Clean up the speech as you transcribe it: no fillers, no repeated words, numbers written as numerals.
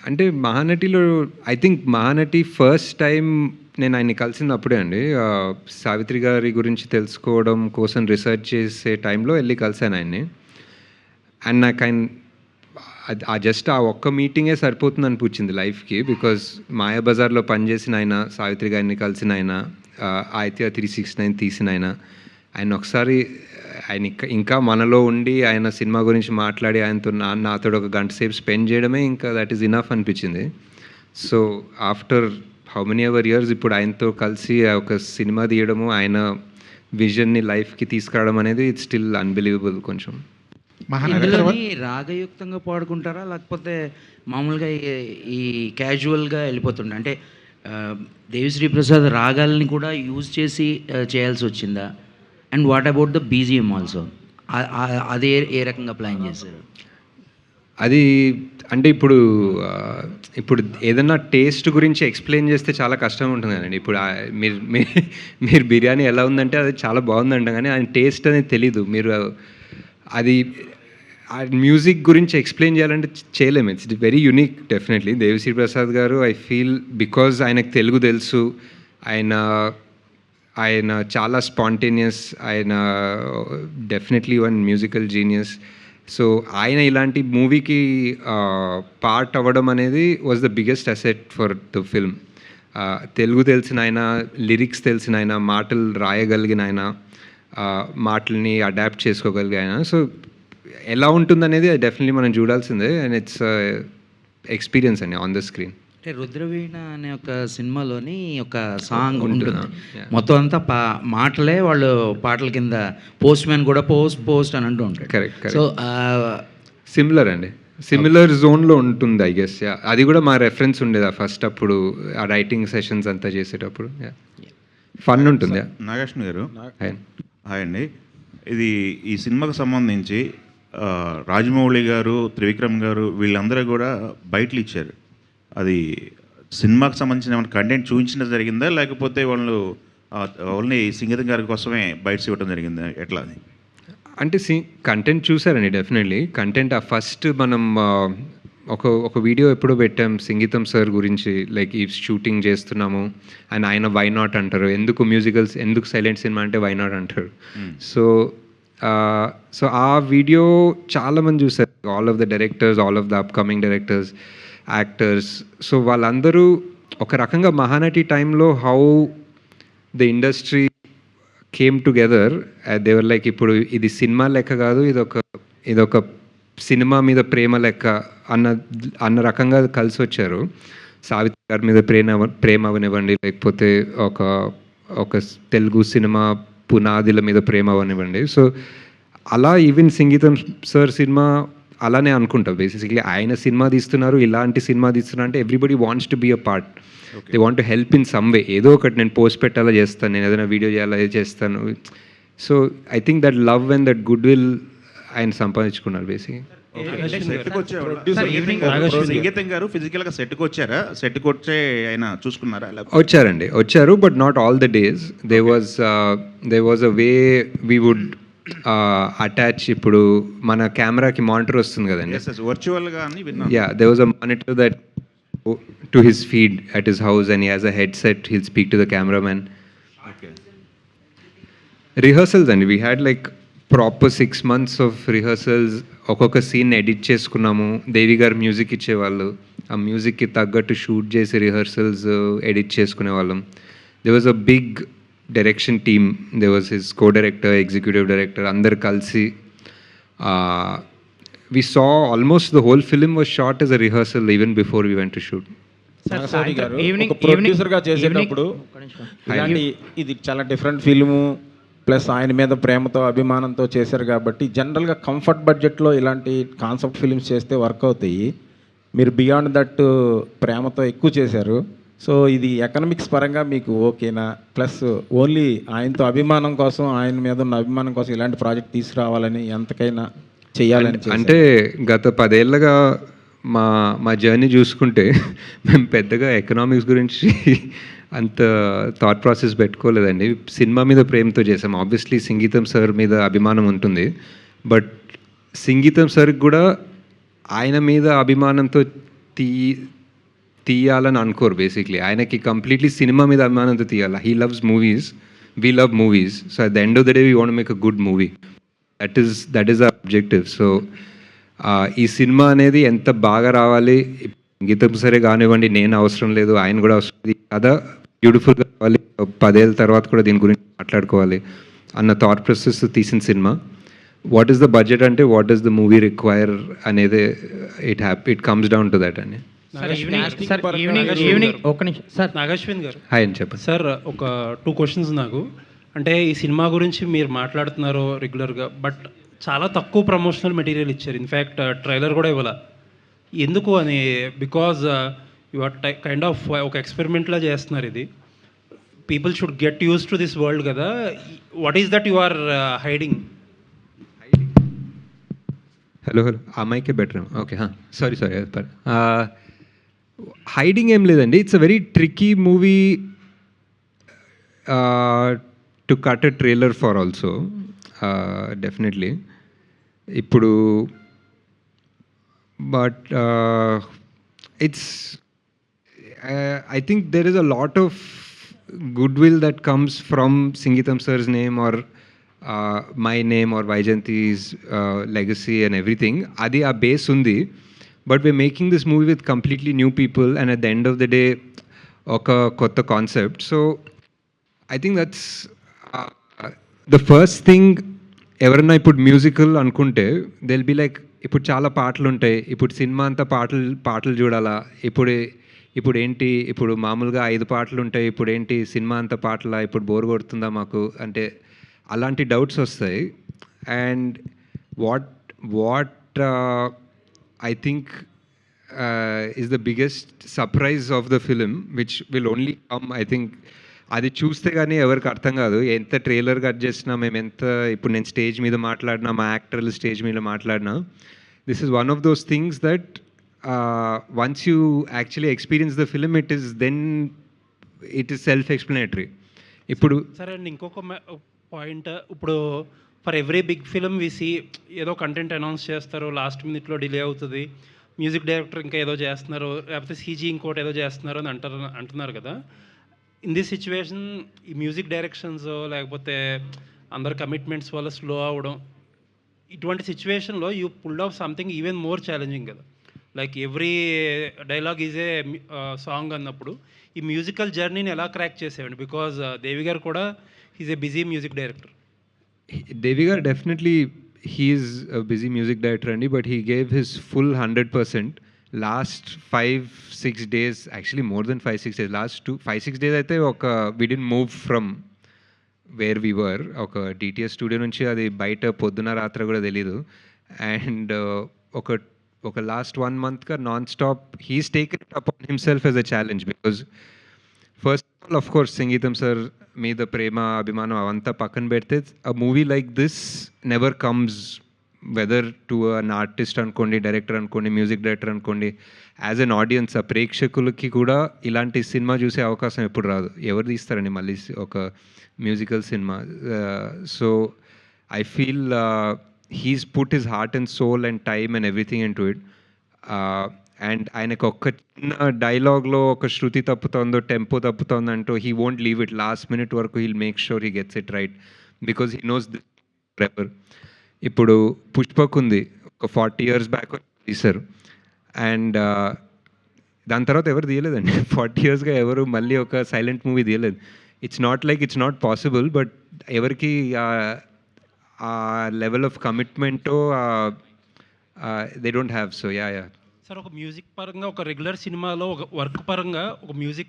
అంటే 'మహానటిలో' I think 'Mahanati' first time నేను ఆయన్ని కలిసింది అప్పుడే అండి. సావిత్రి గారి గురించి తెలుసుకోవడం కోసం రిసర్చ్ చేసే టైంలో ఎళ్లి కలిసాను ఆయన్ని. అండ్ నాకు జస్ట్ ఆ ఒక్క మీటింగే సరిపోతుంది అనిపించింది లైఫ్‌కి. బికాజ్ 'మాయాబజార్‌లో' పనిచేసిన ఆయన, సావిత్రి గారిని కలిసిన ఆయన, 'ఆదిత్య 369' తీసిన ఆయన. ఆయన ఒకసారి ఆయన ఇంకా మనలో ఉండి ఆయన సినిమా గురించి మాట్లాడి ఆయనతో నాతో ఒక గంట సేపు స్పెండ్ చేయడమే ఇంకా దట్ ఈస్ ఇనఫ్ అనిపించింది. So after how many ever years ఇప్పుడు ఆయనతో కలిసి ఒక సినిమా తీయడము, ఆయన విజన్ని లైఫ్కి తీసుకురావడం అనేది ఇట్స్ స్టిల్ అన్బిలీవబుల్. కొంచెం ఇందులోని రాగయుక్తంగా పాడుకుంటారా, లేకపోతే మామూలుగా ఈ క్యాజువల్గా వెళ్ళిపోతుండే? అంటే దేవిశ్రీ ప్రసాద్ రాగాలని కూడా యూజ్ చేసి చేయాల్సి వచ్చిందా? And what about the BGM also, అది ఏ రకంగా ప్లాన్ చేశారు? అది అంటే ఇప్పుడు ఏదన్నా టేస్ట్ గురించి ఎక్స్ప్లెయిన్ చేస్తే చాలా కష్టంగా ఉంటుంది కదండి. ఇప్పుడు మీరు బిర్యానీ ఎలా ఉందంటే అది చాలా బాగుందంట, కానీ ఆయన టేస్ట్ అనేది తెలీదు. మీరు అది ఆ మ్యూజిక్ గురించి ఎక్స్ప్లెయిన్ చేయాలంటే చేయలేము. It's very unique definitely. Devi Sri Prasad గారు ఐ ఫీల్ బికాజ్ ఆయనకు తెలుగు తెలుసు, ఆయన చాలా స్పాంటేనియస్, ఆయన definitely one musical genius. So ఆయన ఇలాంటి మూవీకి పార్ట్ అవ్వడం అనేది was the biggest asset for the film. Telugu తెలిసిన ఆయన, లిరిక్స్ తెలిసిన ఆయన, మాటలు రాయగలిగిన ఆయన, మాటల్ని అడాప్ట్ చేసుకోగలిగే ఆయన. సో ఎలా ఉంటుందనేది డెఫినెట్లీ మనం చూడాల్సిందే. అండ్ ఇట్స్ ఎక్స్పీరియన్స్ అండి ఆన్ ద స్క్రీన్. అంటే రుద్రవీణ అనే ఒక సినిమాలోని ఒక సాంగ్ ఉంటుంది, మొత్తం అంతా మాటలే, వాళ్ళు పాటల కింద పోస్ట్ మ్యాన్ కూడా పోస్ట్ అని అంటూ ఉంటాడు. కరెక్ట్. సో సిమిలర్ అండి, సిమిలర్ జోన్లో ఉంటుంది ఐ గెస్. అది కూడా మా రెఫరెన్స్ ఉండేది ఫస్ట్ అప్పుడు ఆ రైటింగ్ సెషన్స్ అంతా చేసేటప్పుడు. ఫన్ ఉంటుంది. నాగేశ్వర గారు హాయ్ అండి. ఈ సినిమాకు సంబంధించి రాజమౌళి గారు, త్రివిక్రమ్ గారు వీళ్ళందరూ కూడా బయటలు ఇచ్చారు. అది సినిమాకి సంబంధించిన ఏమైనా కంటెంట్ చూపించడం జరిగిందా, లేకపోతే వాళ్ళు ఓన్లీ సంగీతం గారి కోసమే బయటస్ ఇవ్వడం జరిగిందా, ఎట్లా అది? అంటే కంటెంట్ చూసారండి డెఫినెట్లీ. కంటెంట్ ఫస్ట్ మనం ఒక వీడియో ఎప్పుడో పెట్టాం సంగీతం సార్ గురించి, లైక్ ఈ షూటింగ్ చేస్తున్నాము అండ్ ఆయన వై నాట్ అంటారు, ఎందుకు సైలెంట్ సినిమా అంటే వై నాట్ అంటారు. సో ఆ వీడియో చాలామంది చూసారు, all of the directors, all of the upcoming directors, actors. So వాళ్ళందరూ ఒక రకంగా మహానటి టైంలో how the industry came together, they were like ఇప్పుడు ఇది సినిమా లెక్క కాదు, ఇదొక సినిమా మీద ప్రేమ లెక్క అన్న రకంగా కలిసి వచ్చారు. సావిత్రి గారి మీద ప్రేమ అవనివ్వండి, లేకపోతే ఒక తెలుగు సినిమా పునాదిల మీద ప్రేమ అవనివ్వండి. సో అలా ఈవెన్ సంగీతం సార్ సినిమా అలానే అనుకుంటా. బేసిక్లీ ఆయన సినిమా తీస్తున్నారు, ఇలాంటి సినిమా తీస్తున్నారు అంటే everybody wants to be a part. They want to help in some way. ఏదో ఒకటి నేను పోస్ట్ పెట్టాలా చేస్తాను, నేను ఏదైనా వీడియో చేయాలా చేస్తాను. So I think that love and that good will ఆయన సంపాదించుకున్నారు బేసిక్గా. సంగీతం గారు ఫిజికల్గా సెట్కి వచ్చారా? సెట్కి వచ్చే ఆయన చూసుకున్నారా? వచ్చారు but not all the days. There was a way we would attach. ఇప్పుడు మన కెమెరాకి మానిటర్ వస్తుంది కదండి, వర్చువల్గా. There was a monitor that to his feed at his house and he has a headset. He'll speak to the cameraman. Rehearsals అండి, we had like proper 6 months of rehearsals. ఒక్కొక్క scene edit చేసుకున్నాము. దేవి గారు music ఇచ్చేవాళ్ళు, ఆ మ్యూజిక్కి తగ్గట్టు shoot చేసి rehearsals edit చేసుకునే వాళ్ళం. They was a big direction team. They was his co director, executive director, అందరు కలిసి we saw almost the whole film was shot as a rehearsal even before we went to shoot. ప్రొడ్యూసర్గా చేసేటప్పుడు ఇది చాలా different film, plus ఆయన మీద ప్రేమతో అభిమానంతో చేశారు కాబట్టి జనరల్గా కంఫర్ట్ బడ్జెట్లో ఇలాంటి కాన్సెప్ట్ ఫిల్మ్స్ చేస్తే వర్క్ అవుతాయి. మీరు బియాండ్ దట్ ప్రేమతో ఎక్కువ చేశారు. సో ఇది ఎకనామిక్స్ పరంగా మీకు ఓకేనా? ప్లస్ ఓన్లీ ఆయనతో అభిమానం కోసం, ఆయన మీద ఉన్న అభిమానం కోసం ఇలాంటి ప్రాజెక్ట్ తీసుకురావాలని ఎంతకైనా చేయాలని? అంటే గత 10 ఏళ్ళగా మా జర్నీ చూసుకుంటే మేము పెద్దగా ఎకనామిక్స్ గురించి అంత థాట్ ప్రాసెస్ పెట్టుకోలేదండి. సినిమా మీద ప్రేమతో చేసాం. ఆబ్వియస్లీ సంగీతం సార్ మీద అభిమానం ఉంటుంది, బట్ సంగీతం సార్కి కూడా ఆయన మీద అభిమానంతో తీయాలని అనుకోరు బేసిక్లీ. ఆయనకి కంప్లీట్లీ సినిమా మీద అభిమానంతో తీయాలి. He loves movies, we love movies. So at the end of the day we want make a good movie. That is our objective. So ఈ సినిమా అనేది ఎంత బాగా రావాలి, గీతం సరే కానివ్వండి, నేను అవసరం లేదు, ఆయన కూడా అవసరం లేదు, కథ బ్యూటిఫుల్గా కావాలి, 10 ఏళ్ళ తర్వాత కూడా దీని గురించి మాట్లాడుకోవాలి అన్న థాట్ ప్రాసెస్ తీసిన సినిమా. వాట్ ఈస్ ద బడ్జెట్ అంటే what is the movie require అనేది it comes down to that అండి. ఈవినింగ్ ఒక్క నిమిషం సార్. నాగశ్విన్ గారు, హాయ్ అని చెప్పండి సార్ ఒక 2 క్వశ్చన్స్ నాకు. అంటే ఈ సినిమా గురించి మీరు మాట్లాడుతున్నారు రెగ్యులర్గా, బట్ చాలా తక్కువ ప్రమోషనల్ మెటీరియల్ ఇచ్చారు. ఇన్ఫ్యాక్ట్ ట్రైలర్ కూడా ఇవ్వాల. ఎందుకు అని? Because you are kind of ఒక ఎక్స్పెరిమెంట్లా చేస్తున్నారు ఇది. People should get use to this world కదా. What is that you are hiding? Hello ఆ మైకే బెటర్. ఓకే, సారీ హైడింగ్ ఏం లేదండి. It's a very tricky movie to cut a trailer for also, definitely. ఇప్పుడు but it's I think there is a lot of goodwill that comes from Singitam sir's name or my name or Vaijanti's legacy and everything. Adi a base undi, but we're making this movie with completely new people and at the end of the day oka kotta concept. So I think that's the first thing. ఎవరన్నా ఇప్పుడు musical అనుకుంటే they will be like, ఇప్పుడు చాలా పాటలు ఉంటాయి, ఇప్పుడు cinema అంతా పాటలు చూడాలా, ఇప్పుడు ఏంటి, ఇప్పుడు మామూలుగా 5 పాటలు ఉంటాయి, ఇప్పుడు ఏంటి సినిమా అంతా పాటలా, ఇప్పుడు బోర్ కొడుతుందా మాకు అంటే అలాంటి డౌట్స్ వస్తాయి. And what I think is the biggest surprise of the film which will only come, I think అది చూస్తే కానీ ఎవరికి అర్థం కాదు. ఎంత ట్రైలర్ కట్ చేసినా, మేము ఎంత ఇప్పుడు నేను స్టేజ్ మీద మాట్లాడినా, మా యాక్టర్లు స్టేజ్ మీద మాట్లాడినా, this is one of those things that once you actually experience the film, it is self-explanatory. ఇప్పుడు సరే అండి, ఇంకొక పాయింట్. ఇప్పుడు ఫర్ ఎవ్రీ బిగ్ ఫిల్మ్ విసి ఏదో కంటెంట్ అనౌన్స్ చేస్తారు, లాస్ట్ మినిట్లో డిలే అవుతుంది, మ్యూజిక్ డైరెక్టర్ ఇంకా ఏదో చేస్తున్నారు, లేకపోతే సీజీ ఇంకోటి ఏదో చేస్తున్నారు అని అంటున్నారు కదా. ఇన్ దిస్ సిచ్యువేషన్ ఈ మ్యూజిక్ డైరెక్షన్స్ లేకపోతే అందరు కమిట్మెంట్స్ వల్ల స్లో అవ్వడం, ఇటువంటి సిచ్యువేషన్లో you pulled off something even more challenging కదా. Like every dialogue is a song అన్నప్పుడు ఈ మ్యూజికల్ జర్నీని ఎలా క్రాక్ చేసేవండి? బికాజ్ దేవి గారు కూడా is a busy music director. Devi గారు definitely he is busy music director అండి, but he gave his full 100%. Last 5-6 days, actually more than 5-6 days, last 5-6 days అయితే we didn't move from where we were. ఒక DTS studio నుంచి అది బయట పొద్దున రాత్రి కూడా తెలీదు. అండ్ ఒక last 1 month non stop he's taken it upon himself as a challenge. Because first of all, of course, సంగీతం సార్ మీద ప్రేమ, అభిమానం అవంతా పక్కన పెడితే, అ movie like this never comes, whether to an artist అనుకోండి, డైరెక్టర్ అనుకోండి, మ్యూజిక్ డైరెక్టర్ అనుకోండి, as an audience, ఆ ప్రేక్షకులకి కూడా ఇలాంటి సినిమా చూసే అవకాశం ఎప్పుడు రాదు. ఎవరు తీస్తారండి మళ్ళీ ఒక musical cinema? So I feel he's put his heart and soul and time and everything into it. And ఆయనకు ఒక్క చిన్న డైలాగ్లో ఒక శృతి తప్పుతుందో, tempo తప్పుతుందంటూ he won't leave it last minute వరకు. he'll make sure he gets it right because he knows this forever. ఇప్పుడు పుష్పక్ ఉంది, ఒక 40 years back తీశారు, and దాని తర్వాత ఎవరు తీయలేదండి. 40 yearsగా ఎవరు మళ్ళీ ఒక సైలెంట్ మూవీ తీయలేదు. ఇట్స్ నాట్ పాసిబుల్, బట్ ఎవరికి ఆ level of commitment they don't have. So yeah. Sir, ఒక మ్యూజిక్ పరంగా, ఒక రెగ్యులర్ సినిమాలో ఒక వర్క్ పరంగా ఒక మ్యూజిక్